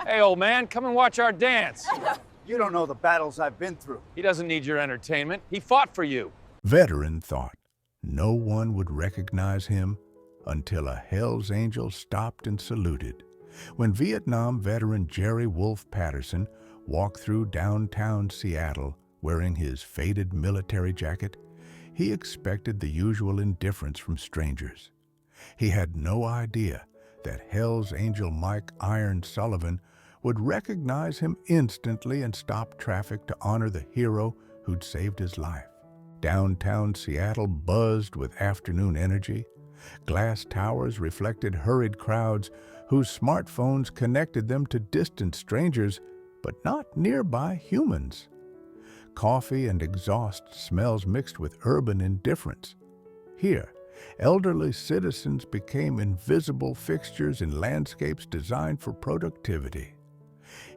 Hey, old man, come and watch our dance. You don't know the battles I've been through. He doesn't need your entertainment. He fought for you. Veteran thought no one would recognize him until a Hell's Angel stopped and saluted. When Vietnam veteran Jerry Wolf Patterson walked through downtown Seattle wearing his faded military jacket, he expected the usual indifference from strangers. He had no idea that Hell's Angel Mike "Iron" Sullivan would recognize him instantly and stop traffic to honor the hero who'd saved his life. Downtown Seattle buzzed with afternoon energy. Glass towers reflected hurried crowds whose smartphones connected them to distant strangers, but not nearby humans. Coffee and exhaust smells mixed with urban indifference. Here, elderly citizens became invisible fixtures in landscapes designed for productivity.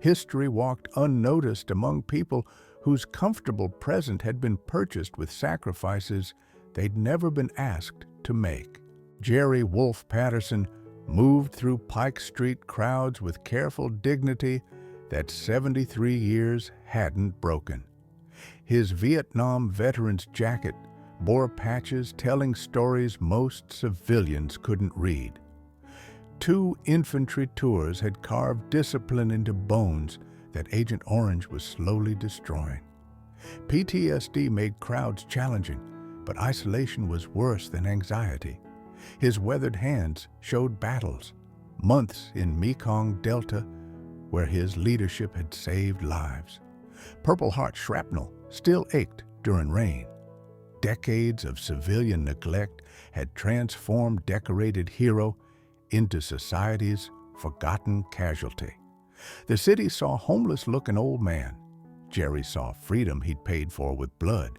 History walked unnoticed among people whose comfortable present had been purchased with sacrifices they'd never been asked to make. Jerry Wolf Patterson moved through Pike Street crowds with careful dignity that 73 years hadn't broken. His Vietnam veteran's jacket bore patches telling stories most civilians couldn't read. 2 infantry tours had carved discipline into bones that Agent Orange was slowly destroying. PTSD made crowds challenging, but isolation was worse than anxiety. His weathered hands showed battles, months in Mekong Delta, where his leadership had saved lives. Purple Heart shrapnel still ached during rain. Decades of civilian neglect had transformed decorated hero into society's forgotten casualty. The city saw a homeless-looking old man. Jerry saw freedom he'd paid for with blood.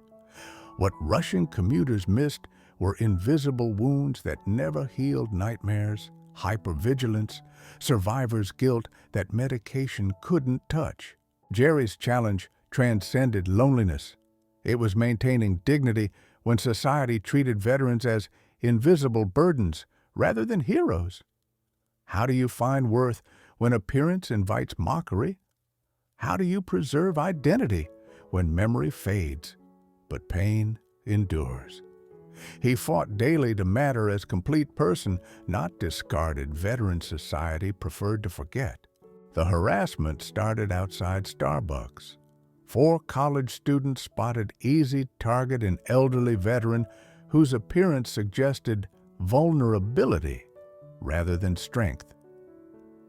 What rushing commuters missed were invisible wounds that never healed: nightmares, hypervigilance, survivor's guilt that medication couldn't touch. Jerry's challenge transcended loneliness. It was maintaining dignity when society treated veterans as invisible burdens rather than heroes. How do you find worth when appearance invites mockery? How do you preserve identity when memory fades, but pain endures? He fought daily to matter as complete person, not discarded veteran society preferred to forget. The harassment started outside Starbucks. 4 college students spotted easy target an elderly veteran whose appearance suggested vulnerability rather than strength.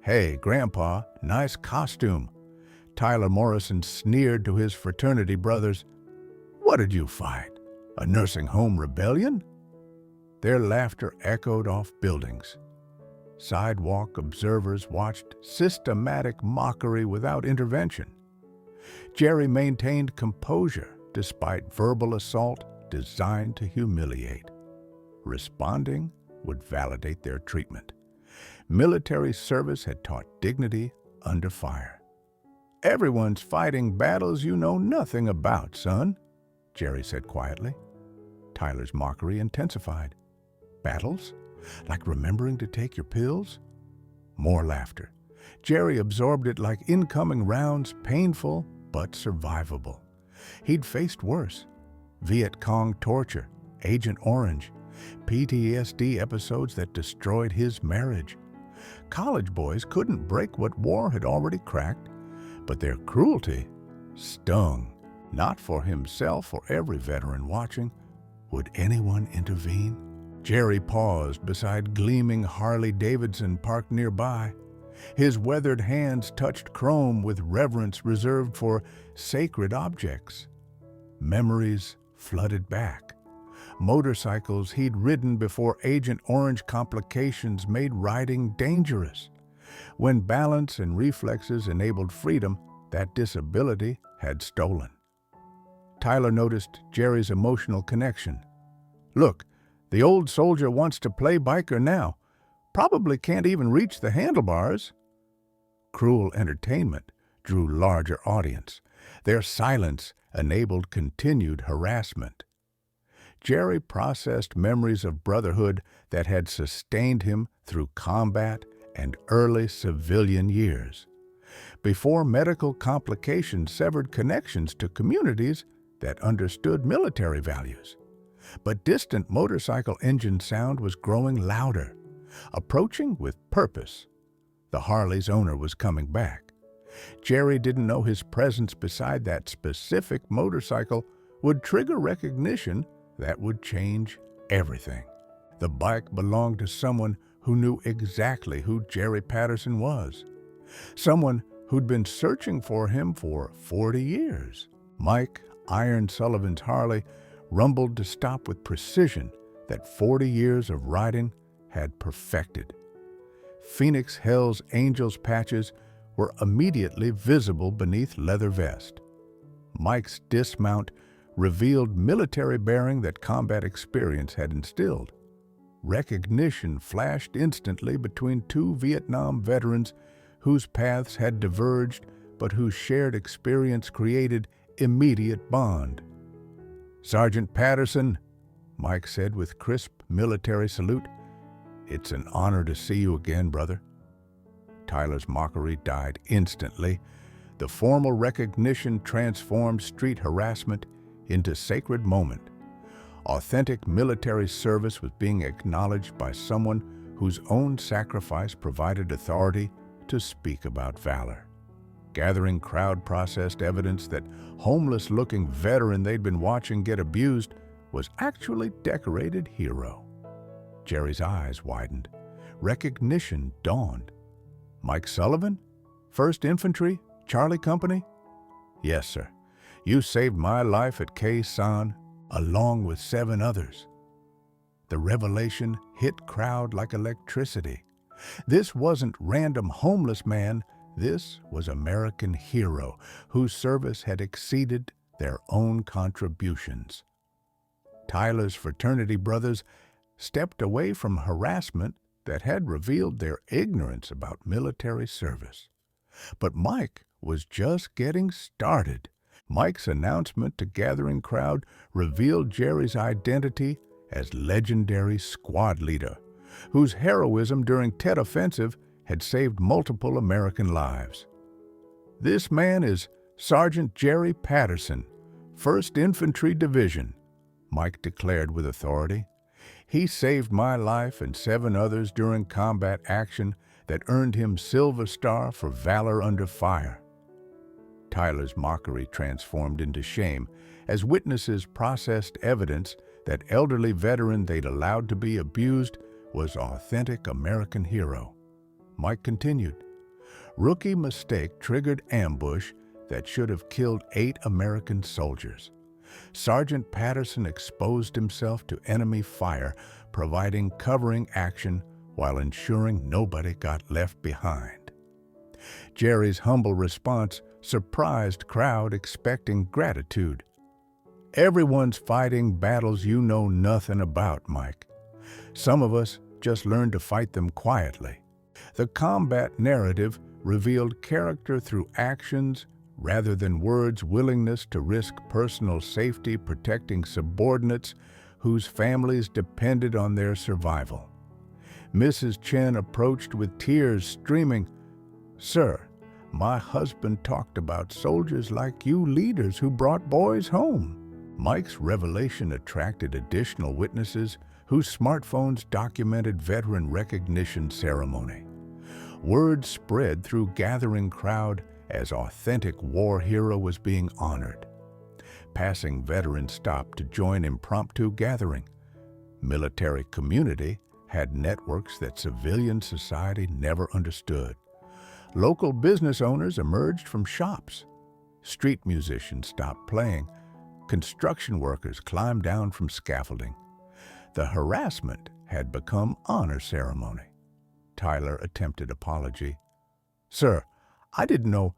"Hey, Grandpa, nice costume." Tyler Morrison sneered to his fraternity brothers. "What did you fight? A nursing home rebellion?" Their laughter echoed off buildings. Sidewalk observers watched systematic mockery without intervention. Jerry maintained composure despite verbal assault designed to humiliate. Responding would validate their treatment. Military service had taught dignity under fire. "Everyone's fighting battles you know nothing about, son," Jerry said quietly. Tyler's mockery intensified. "Battles? Like remembering to take your pills?" More laughter. Jerry absorbed it like incoming rounds, painful but survivable. He'd faced worse: Viet Cong torture, Agent Orange, PTSD episodes that destroyed his marriage. College boys couldn't break what war had already cracked, but their cruelty stung. Not for himself or every veteran watching. Would anyone intervene? Jerry paused beside gleaming Harley-Davidson parked nearby. His weathered hands touched chrome with reverence reserved for sacred objects. Memories flooded back. Motorcycles he'd ridden before Agent Orange complications made riding dangerous. When balance and reflexes enabled freedom, that disability had stolen. Tyler noticed Jerry's emotional connection. "Look, the old soldier wants to play biker now. Probably can't even reach the handlebars." Cruel entertainment drew larger audience. Their silence enabled continued harassment. Jerry processed memories of brotherhood that had sustained him through combat and early civilian years. before medical complications severed connections to communities that understood military values. But distant motorcycle engine sound was growing louder, approaching with purpose. The Harley's owner was coming back. Jerry didn't know his presence beside that specific motorcycle would trigger recognition that would change everything. The bike belonged to someone who knew exactly who Jerry Patterson was. Someone who'd been searching for him for 40 years. Mike, Iron Sullivan's Harley, rumbled to stop with precision that 40 years of riding had perfected. Phoenix Hell's Angels patches were immediately visible beneath leather vest. Mike's dismount revealed military bearing that combat experience had instilled. Recognition flashed instantly between two Vietnam veterans whose paths had diverged but whose shared experience created immediate bond. "Sergeant Patterson," Mike said with crisp military salute, "it's an honor to see you again, brother." Tyler's mockery died instantly. The formal recognition transformed street harassment into sacred moment. Authentic military service was being acknowledged by someone whose own sacrifice provided authority to speak about valor. Gathering crowd processed evidence that homeless-looking veteran they'd been watching get abused was actually decorated hero. Jerry's eyes widened. Recognition dawned. "Mike Sullivan? 1st Infantry, Charlie Company?" "Yes, sir. You saved my life at Khe Sanh, along with 7 others." The revelation hit crowd like electricity. This wasn't random homeless man. This was American hero whose service had exceeded their own contributions. Tyler's fraternity brothers stepped away from harassment that had revealed their ignorance about military service. But Mike was just getting started. Mike's announcement to gathering crowd revealed Jerry's identity as legendary squad leader, whose heroism during Tet Offensive had saved multiple American lives. "This man is Sergeant Jerry Patterson, 1st Infantry Division," Mike declared with authority. "He saved my life and 7 others during combat action that earned him Silver Star for valor under fire." Tyler's mockery transformed into shame as witnesses processed evidence that elderly veteran they'd allowed to be abused was authentic American hero. Mike continued, "Rookie mistake triggered ambush that should have killed 8 American soldiers. Sergeant Patterson exposed himself to enemy fire, providing covering action while ensuring nobody got left behind." Jerry's humble response surprised crowd expecting gratitude. "Everyone's fighting battles you know nothing about, Mike. Some of us just learned to fight them quietly." The combat narrative revealed character through actions rather than words, willingness to risk personal safety protecting subordinates whose families depended on their survival. Mrs. Chen approached with tears streaming, "Sir, my husband talked about soldiers like you leaders who brought boys home." Mike's revelation attracted additional witnesses whose smartphones documented veteran recognition ceremony. Word spread through gathering crowd as authentic war hero was being honored. Passing veterans stopped to join impromptu gathering. Military community had networks that civilian society never understood. Local business owners emerged from shops. Street musicians stopped playing. Construction workers climbed down from scaffolding. The harassment had become honor ceremony. Tyler attempted apology. "Sir, I didn't know."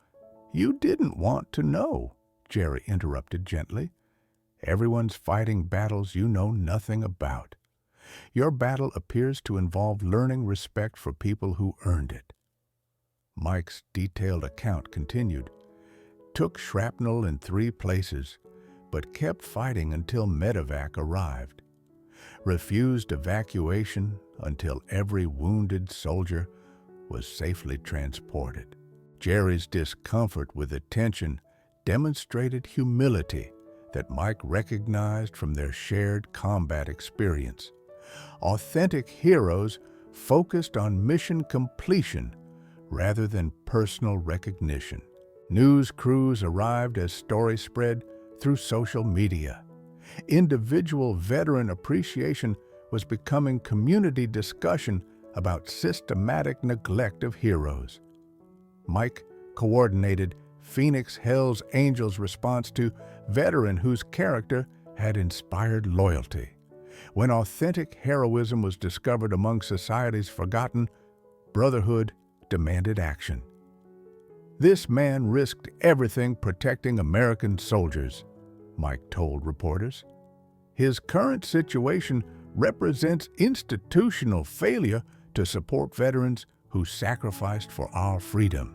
"You didn't want to know," Jerry interrupted gently. "Everyone's fighting battles you know nothing about. Your battle appears to involve learning respect for people who earned it." Mike's detailed account continued. "Took shrapnel in 3 places, but kept fighting until medevac arrived. Refused evacuation until every wounded soldier was safely transported." Jerry's discomfort with attention demonstrated humility that Mike recognized from their shared combat experience. Authentic heroes focused on mission completion rather than personal recognition. News crews arrived as stories spread through social media. Individual veteran appreciation was becoming community discussion about systematic neglect of heroes. Mike coordinated Phoenix Hells Angels' response to veteran whose character had inspired loyalty. When authentic heroism was discovered among society's forgotten, brotherhood demanded action. This man risked everything protecting American soldiers, Mike told reporters. His current situation represents institutional failure to support veterans who sacrificed for our freedom.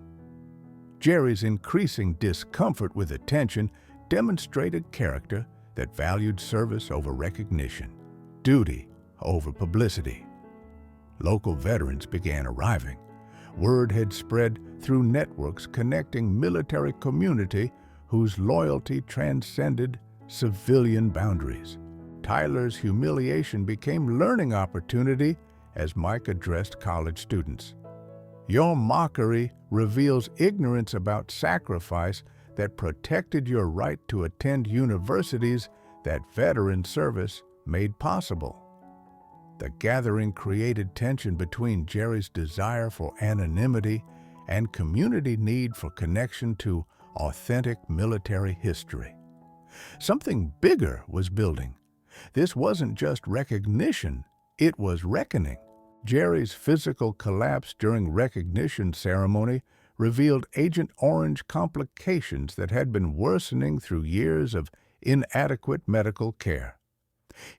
Jerry's increasing discomfort with attention demonstrated character that valued service over recognition, duty over publicity. Local veterans began arriving. Word had spread through networks connecting military community whose loyalty transcended civilian boundaries. Tyler's humiliation became learning opportunity as Mike addressed college students. Your mockery reveals ignorance about sacrifice that protected your right to attend universities that veteran service made possible. The gathering created tension between Jerry's desire for anonymity and community need for connection to authentic military history. Something bigger was building. This wasn't just recognition, it was reckoning. Jerry's physical collapse during recognition ceremony revealed Agent Orange complications that had been worsening through years of inadequate medical care.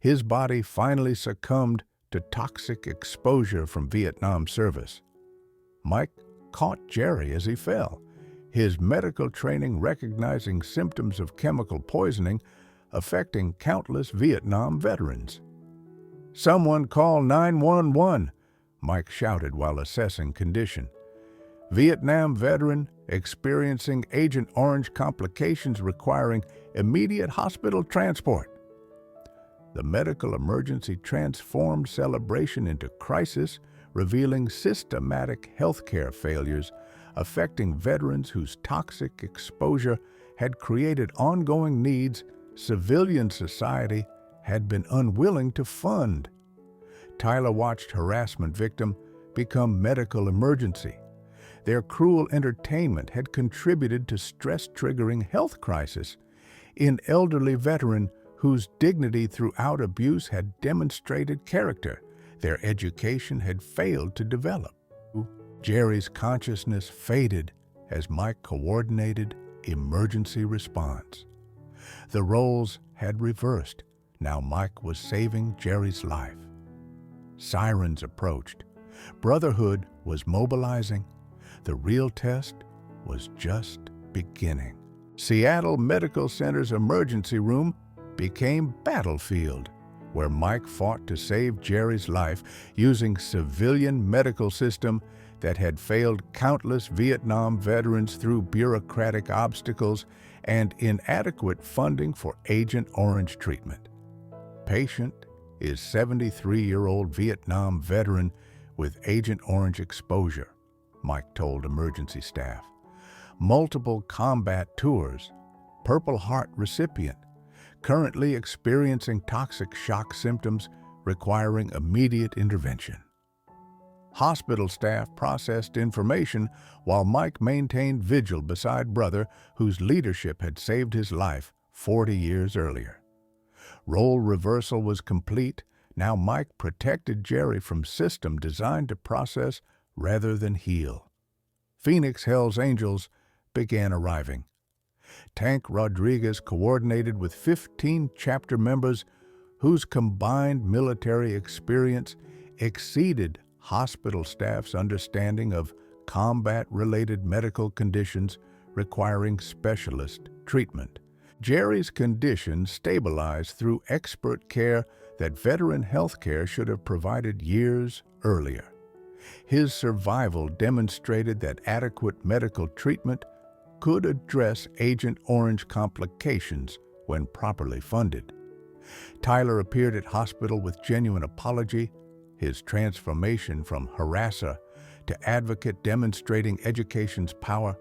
His body finally succumbed to toxic exposure from Vietnam service. Mike caught Jerry as he fell, his medical training recognizing symptoms of chemical poisoning affecting countless Vietnam veterans. "Someone call 911, Mike shouted while assessing condition. Vietnam veteran experiencing Agent Orange complications requiring immediate hospital transport. The medical emergency transformed celebration into crisis, revealing systematic healthcare failures affecting veterans whose toxic exposure had created ongoing needs civilian society had been unwilling to fund. Tyler watched harassment victim become medical emergency. Their cruel entertainment had contributed to stress-triggering health crisis in elderly veteran whose dignity throughout abuse had demonstrated character their education had failed to develop. Jerry's consciousness faded as Mike coordinated emergency response. The roles had reversed. Now Mike was saving Jerry's life. Sirens approached. Brotherhood was mobilizing. The real test was just beginning. Seattle Medical Center's emergency room became battlefield, where Mike fought to save Jerry's life using civilian medical system that had failed countless Vietnam veterans through bureaucratic obstacles and inadequate funding for Agent Orange treatment. Patient is 73-year-old Vietnam veteran with Agent Orange exposure, Mike told emergency staff. Multiple combat tours, Purple Heart recipient, currently experiencing toxic shock symptoms requiring immediate intervention. Hospital staff processed information while Mike maintained vigil beside brother whose leadership had saved his life 40 years earlier. Role reversal was complete. Now Mike protected Jerry from system designed to process rather than heal. Phoenix Hells Angels began arriving. Tank Rodriguez coordinated with 15 chapter members whose combined military experience exceeded hospital staff's understanding of combat-related medical conditions requiring specialist treatment. Jerry's condition stabilized through expert care that veteran healthcare should have provided years earlier. His survival demonstrated that adequate medical treatment could address Agent Orange complications when properly funded. Tyler appeared at hospital with genuine apology, his transformation from harasser to advocate demonstrating education's power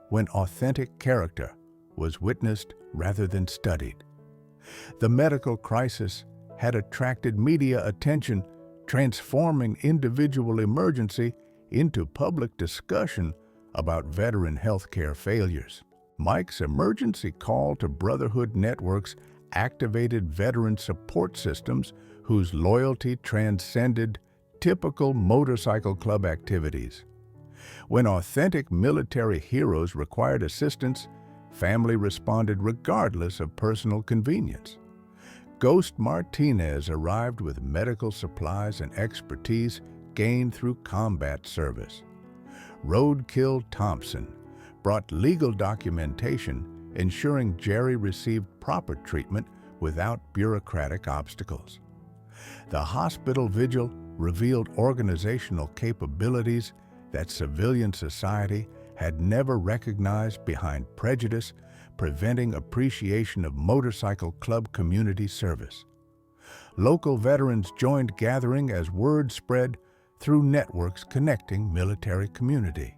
when authentic character was witnessed rather than studied. The medical crisis had attracted media attention, transforming individual emergency into public discussion about veteran healthcare failures. Mike's emergency call to Brotherhood networks activated veteran support systems whose loyalty transcended typical motorcycle club activities. When authentic military heroes required assistance, family responded regardless of personal convenience. Ghost Martinez arrived with medical supplies and expertise gained through combat service. Roadkill Thompson brought legal documentation ensuring Jerry received proper treatment without bureaucratic obstacles. The hospital vigil revealed organizational capabilities that civilian society had never recognized behind prejudice, preventing appreciation of motorcycle club community service. Local veterans joined gathering as word spread through networks connecting military community.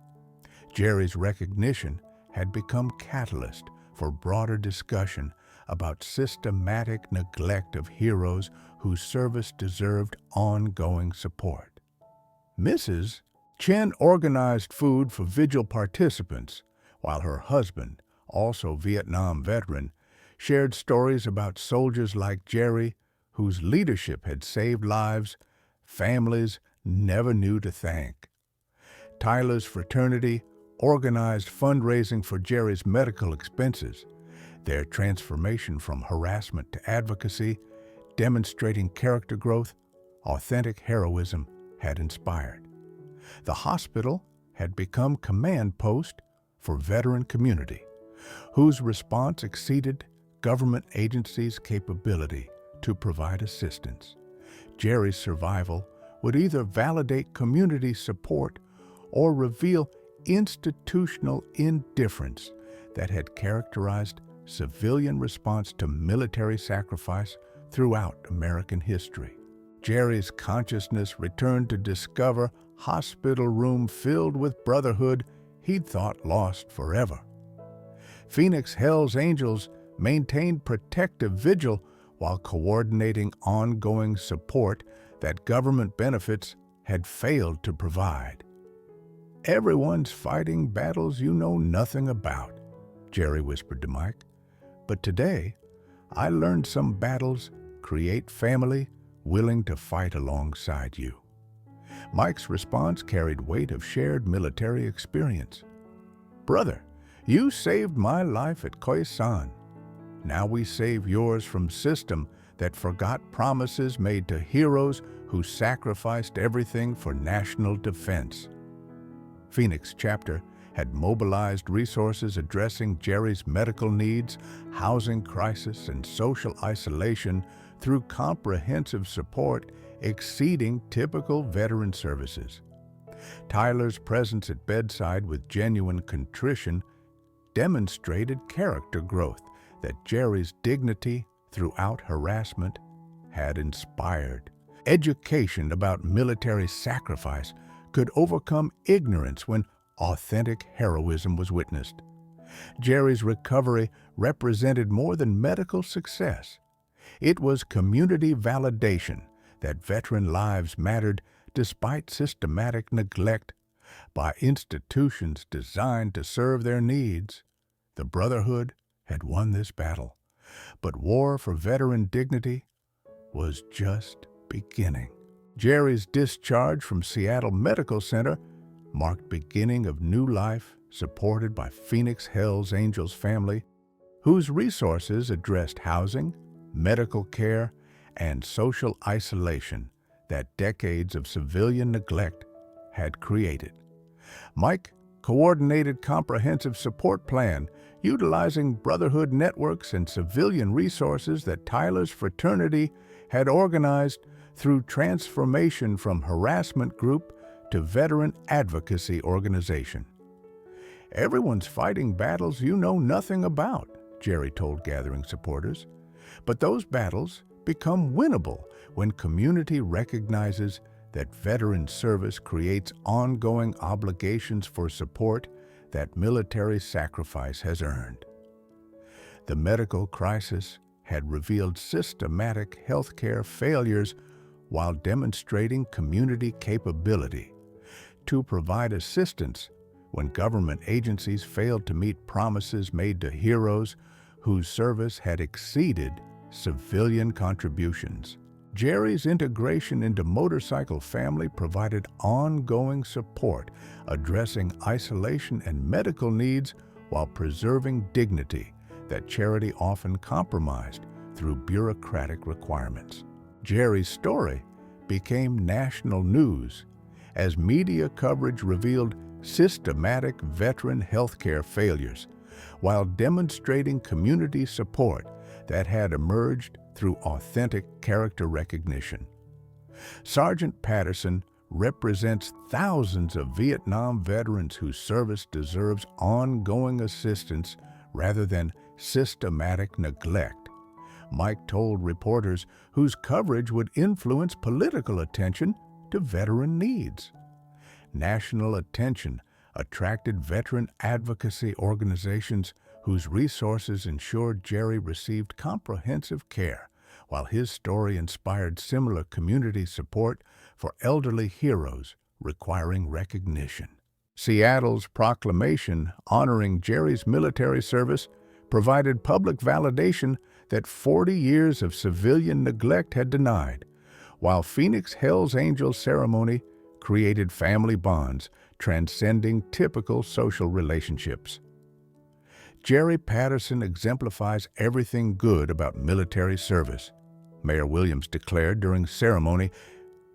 Jerry's recognition had become catalyst for broader discussion about systematic neglect of heroes whose service deserved ongoing support. Mrs. Chen organized food for vigil participants, while her husband, also Vietnam veteran, shared stories about soldiers like Jerry, whose leadership had saved lives families never knew to thank. Tyler's fraternity organized fundraising for Jerry's medical expenses, their transformation from harassment to advocacy, demonstrating character growth, authentic heroism had inspired. The hospital had become command post for veteran community, whose response exceeded government agencies' capability to provide assistance. Jerry's survival would either validate community support or reveal institutional indifference that had characterized civilian response to military sacrifice throughout American history. Jerry's consciousness returned to discover hospital room filled with brotherhood he'd thought lost forever. Phoenix Hell's Angels maintained protective vigil while coordinating ongoing support that government benefits had failed to provide. "Everyone's fighting battles you know nothing about," Jerry whispered to Mike. "But today, I learned some battles create family willing to fight alongside you." Mike's response carried weight of shared military experience. "Brother, you saved my life at Khoi San. Now we save yours from system that forgot promises made to heroes who sacrificed everything for national defense." Phoenix chapter had mobilized resources addressing Jerry's medical needs, housing crisis, and social isolation through comprehensive support exceeding typical veteran services. Tyler's presence at bedside with genuine contrition demonstrated character growth that Jerry's dignity throughout harassment had inspired. Education about military sacrifice could overcome ignorance when authentic heroism was witnessed. Jerry's recovery represented more than medical success. It was community validation that veteran lives mattered despite systematic neglect by institutions designed to serve their needs. The Brotherhood had won this battle, but war for veteran dignity was just beginning. Jerry's discharge from Seattle Medical Center marked beginning of new life supported by Phoenix Hell's Angels family, whose resources addressed housing, medical care, and social isolation that decades of civilian neglect had created. Mike coordinated comprehensive support plan utilizing Brotherhood networks and civilian resources that Tyler's fraternity had organized through transformation from harassment group to veteran advocacy organization. "Everyone's fighting battles you know nothing about," Jerry told gathering supporters. "But those battles become winnable when community recognizes that veteran service creates ongoing obligations for support that military sacrifice has earned." The medical crisis had revealed systematic healthcare failures while demonstrating community capability to provide assistance when government agencies failed to meet promises made to heroes whose service had exceeded civilian contributions. Jerry's integration into motorcycle family provided ongoing support, addressing isolation and medical needs while preserving dignity that charity often compromised through bureaucratic requirements. Jerry's story became national news as media coverage revealed systematic veteran healthcare failures while demonstrating community support that had emerged through authentic character recognition. Sergeant Patterson represents thousands of Vietnam veterans whose service deserves ongoing assistance rather than systematic neglect, Mike told reporters, whose coverage would influence political attention to veteran needs. National attention attracted veteran advocacy organizations whose resources ensured Jerry received comprehensive care, while his story inspired similar community support for elderly heroes requiring recognition. Seattle's proclamation honoring Jerry's military service provided public validation that 40 years of civilian neglect had denied, while Phoenix Hells Angels ceremony created family bonds transcending typical social relationships. Jerry Patterson exemplifies everything good about military service, Mayor Williams declared during ceremony,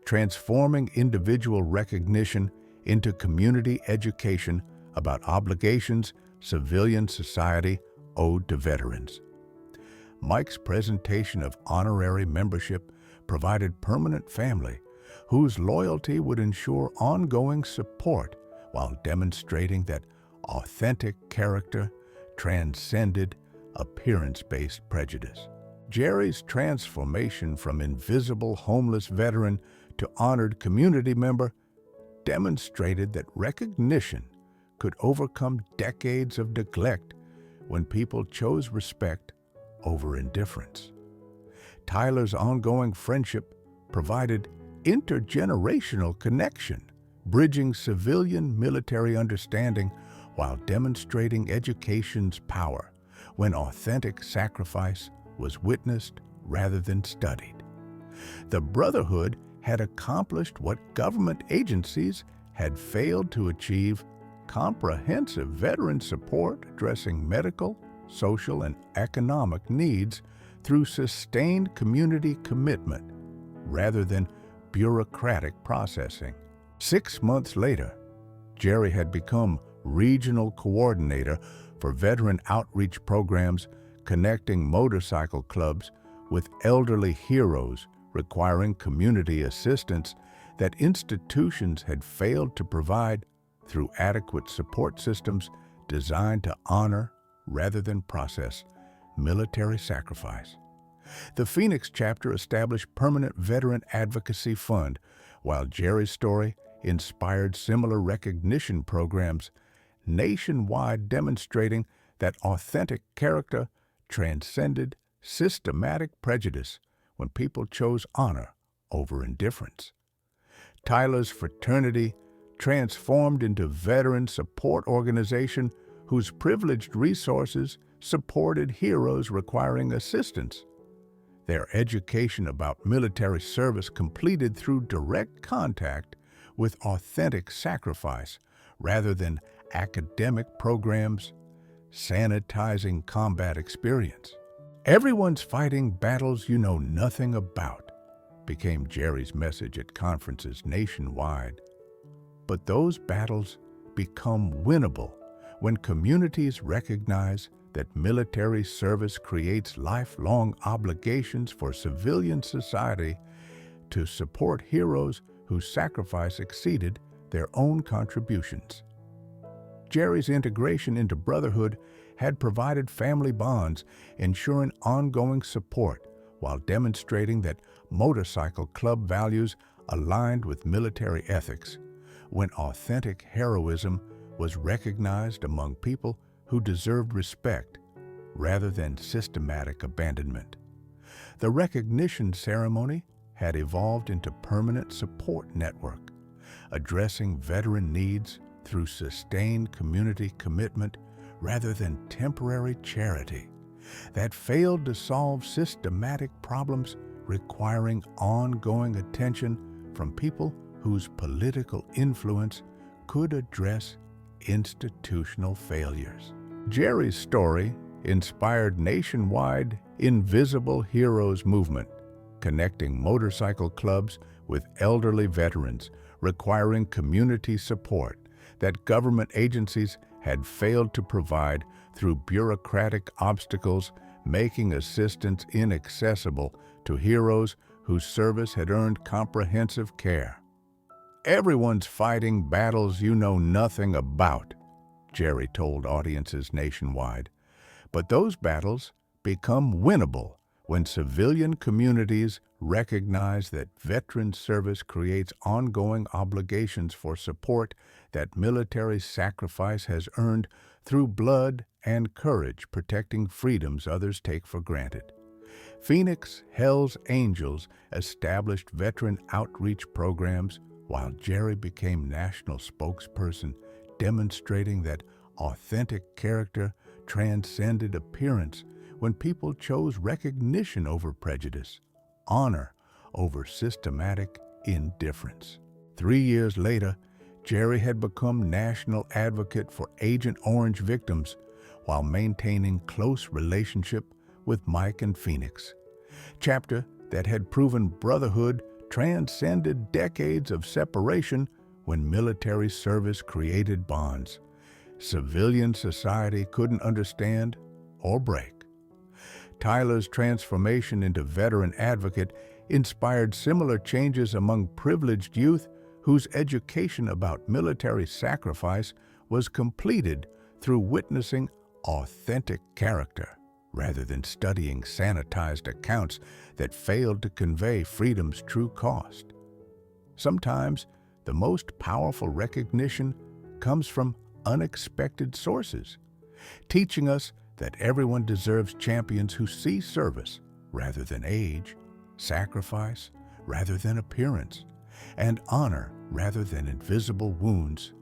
transforming individual recognition into community education about obligations civilian society owed to veterans. Mike's presentation of honorary membership provided permanent family whose loyalty would ensure ongoing support while demonstrating that authentic character transcended appearance-based prejudice. Jerry's transformation from invisible homeless veteran to honored community member demonstrated that recognition could overcome decades of neglect when people chose respect over indifference. Tyler's ongoing friendship provided intergenerational connection, bridging civilian-military understanding while demonstrating education's power when authentic sacrifice was witnessed rather than studied. The brotherhood had accomplished what government agencies had failed to achieve: comprehensive veteran support addressing medical, social, and economic needs through sustained community commitment rather than bureaucratic processing. 6 months later, Jerry had become regional coordinator for veteran outreach programs connecting motorcycle clubs with elderly heroes requiring community assistance that institutions had failed to provide through adequate support systems designed to honor rather than process military sacrifice. The Phoenix chapter established permanent veteran advocacy fund, while Jerry's story inspired similar recognition programs nationwide, demonstrating that authentic character transcended systematic prejudice when people chose honor over indifference. Tyler's fraternity transformed into veteran support organization whose privileged resources supported heroes requiring assistance. Their education about military service completed through direct contact with authentic sacrifice rather than academic programs sanitizing combat experience. "Everyone's fighting battles you know nothing about," became Jerry's message at conferences nationwide. But those battles become winnable when communities recognize that military service creates lifelong obligations for civilian society to support heroes whose sacrifice exceeded their own contributions. Jerry's integration into Brotherhood had provided family bonds, ensuring ongoing support while demonstrating that motorcycle club values aligned with military ethics, when authentic heroism was recognized among people who deserved respect rather than systematic abandonment. The recognition ceremony had evolved into permanent support network, addressing veteran needs through sustained community commitment rather than temporary charity that failed to solve systematic problems requiring ongoing attention from people whose political influence could address institutional failures. Jerry's story inspired nationwide Invisible Heroes movement, connecting motorcycle clubs with elderly veterans requiring community support that government agencies had failed to provide through bureaucratic obstacles, making assistance inaccessible to heroes whose service had earned comprehensive care. "Everyone's fighting battles you know nothing about," Jerry told audiences nationwide. "But those battles become winnable when civilian communities recognize that veteran service creates ongoing obligations for support that military sacrifice has earned through blood and courage, protecting freedoms others take for granted." Phoenix Hells Angels established veteran outreach programs, while Jerry became national spokesperson, demonstrating that authentic character transcended appearance when people chose recognition over prejudice, honor over systematic indifference. 3 years later, Jerry had become national advocate for Agent Orange victims while maintaining close relationship with Mike and Phoenix. Chapter that had proven Brotherhood transcended decades of separation when military service created bonds civilian society couldn't understand or break. Tyler's transformation into veteran advocate inspired similar changes among privileged youth whose education about military sacrifice was completed through witnessing authentic character rather than studying sanitized accounts that failed to convey freedom's true cost. Sometimes the most powerful recognition comes from unexpected sources, teaching us that everyone deserves champions who see service rather than age, sacrifice rather than appearance, and honor rather than invisible wounds.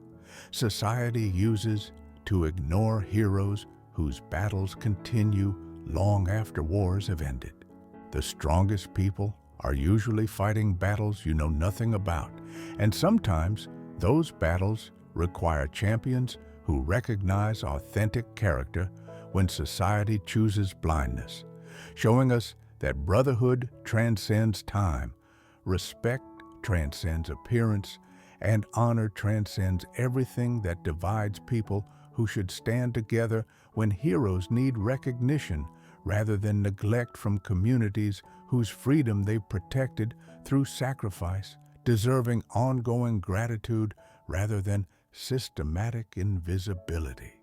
Society uses to ignore heroes whose battles continue long after wars have ended. The strongest people are usually fighting battles you know nothing about, and sometimes those battles require champions who recognize authentic character when society chooses blindness, showing us that brotherhood transcends time, respect transcends appearance, and honor transcends everything that divides people who should stand together when heroes need recognition rather than neglect from communities whose freedom they protected through sacrifice, deserving ongoing gratitude rather than systematic invisibility.